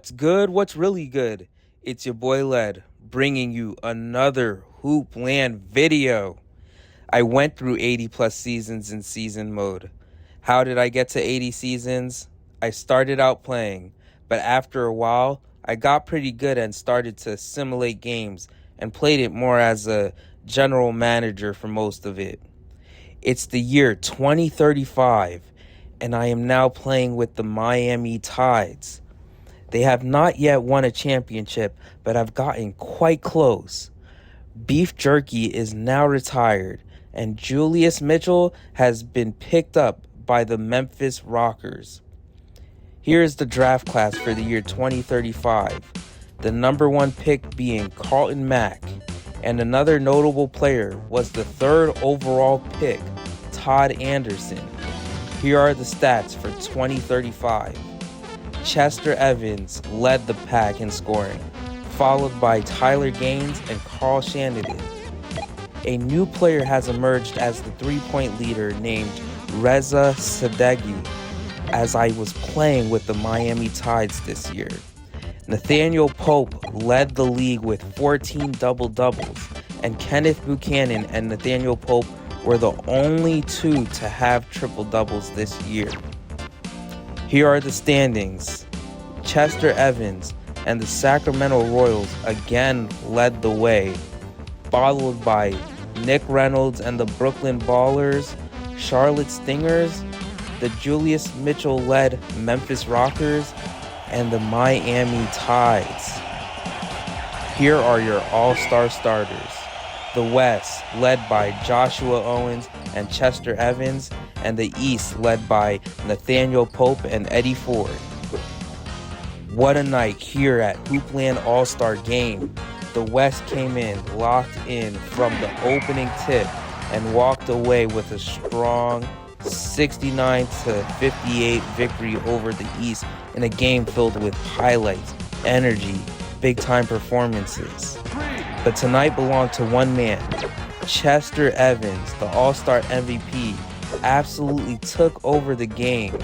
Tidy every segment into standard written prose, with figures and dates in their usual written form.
What's good? What's really good? It's your boy Led bringing you another Hoopland video. I went through 80 plus seasons in season mode. How did I get to 80 seasons? I started out playing, but after a while, I got pretty good and started to simulate games and played it more as a general manager for most of it. It's the year 2035, and I am now playing with the Miami Tides. They have not yet won a championship, but have gotten quite close. Beef Jerky is now retired, and Julius Mitchell has been picked up by the Memphis Rockers. Here is the draft class for the year 2035. The number one pick being Carlton Mack, and another notable player was the third overall pick, Todd Anderson. Here are the stats for 2035. Chester Evans led the pack in scoring, followed by Tyler Gaines and Carl Shanahan. A new player has emerged as the three-point leader named Reza Sadeghi, as I was playing with the Miami Tides this year. Nathaniel Pope led the league with 14 double-doubles, and Kenneth Buchanan and Nathaniel Pope were the only two to have triple-doubles this year. Here are the standings. Chester Evans and the Sacramento Royals again led the way, followed by Nick Reynolds and the Brooklyn Ballers, Charlotte Stingers, the Julius Mitchell-led Memphis Rockers, and the Miami Tides. Here are your all-star starters. The West, led by Joshua Owens and Chester Evans, and the East, led by Nathaniel Pope and Eddie Ford. What a night here at Hoopland All-Star Game. The West came in, locked in from the opening tip, and walked away with a strong 69-58 victory over the East in a game filled with highlights, energy, big-time performances. But tonight belonged to one man. Chester Evans, the All-Star MVP, absolutely took over the game,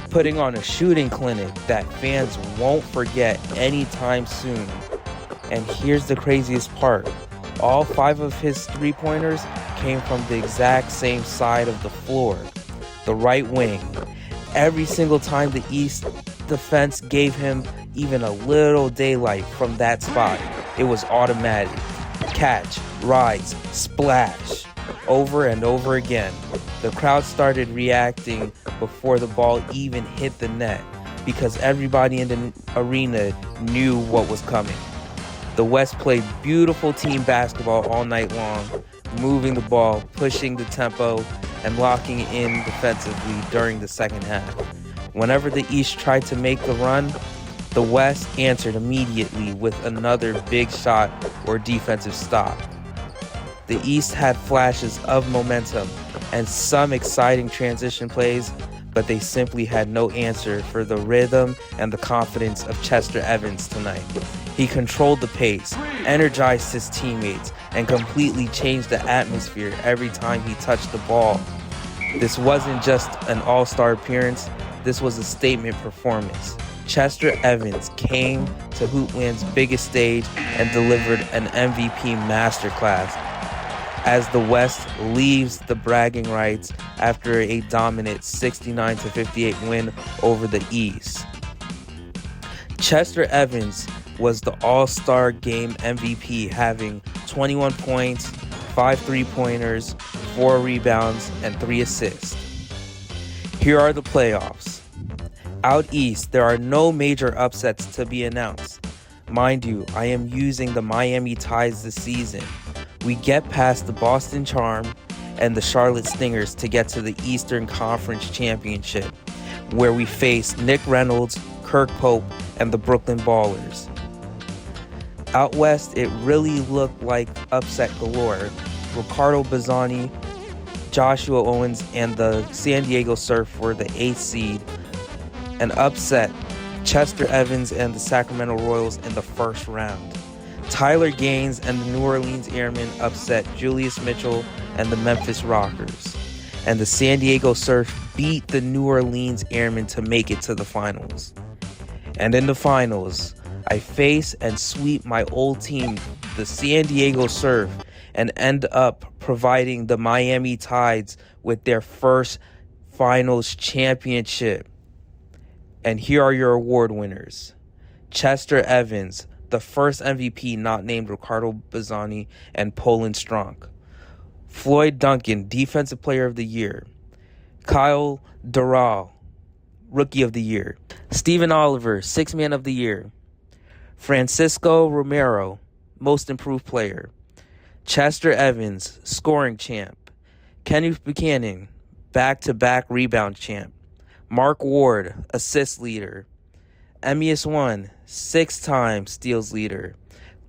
putting on a shooting clinic that fans won't forget anytime soon. And here's the craziest part. All 5 of his three-pointers came from the exact same side of the floor, the right wing. Every single time the East defense gave him even a little daylight from that spot, it was automatic. Catch, rise, splash, over and over again. The crowd started reacting before the ball even hit the net because everybody in the arena knew what was coming. The West played beautiful team basketball all night long, moving the ball, pushing the tempo, and locking in defensively during the second half. Whenever the East tried to make the run, the West answered immediately with another big shot or defensive stop. The East had flashes of momentum and some exciting transition plays, but they simply had no answer for the rhythm and the confidence of Chester Evans tonight. He controlled the pace, energized his teammates, and completely changed the atmosphere every time he touched the ball. This wasn't just an all-star appearance, this was a statement performance. Chester Evans came to Hoopland's biggest stage and delivered an MVP masterclass as the West leaves the bragging rights after a dominant 69-58 win over the East. Chester Evans was the All-Star Game MVP, having 21 points, 5 three-pointers, 4 rebounds, and 3 assists. Here are the playoffs. Out East, there are no major upsets to be announced. Mind you, I am using the Miami Tides this season. We get past the Boston Charm and the Charlotte Stingers to get to the Eastern Conference Championship, where we face Nick Reynolds, Kirk Pope, and the Brooklyn Ballers. Out West, it really looked like upset galore. Ricardo Bazzani, Joshua Owens, and the San Diego Surf were the 8th seed. An upset, Chester Evans and the Sacramento Royals in the first round. Tyler Gaines and the New Orleans Airmen upset Julius Mitchell and the Memphis Rockers. And the San Diego Surf beat the New Orleans Airmen to make it to the finals. And in the finals, I face and sweep my old team, the San Diego Surf, and end up providing the Miami Tides with their first finals championship. And here are your award winners. Chester Evans, the first MVP not named Ricardo Bazzani and Poland Stronk. Floyd Duncan, Defensive Player of the Year. Kyle Doral, Rookie of the Year. Stephen Oliver, Sixth Man of the Year. Francisco Romero, Most Improved Player. Chester Evans, Scoring Champ. Kenneth Buchanan, Back-to-back Rebound Champ. Mark Ward, Assist Leader. Emmius One, 6-time Steals Leader.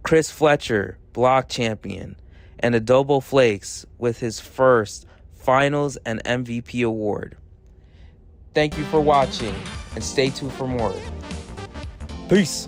Chris Fletcher, Block Champion. And Adobo Flakes with his first Finals and MVP award. Thank you for watching, and stay tuned for more. Peace.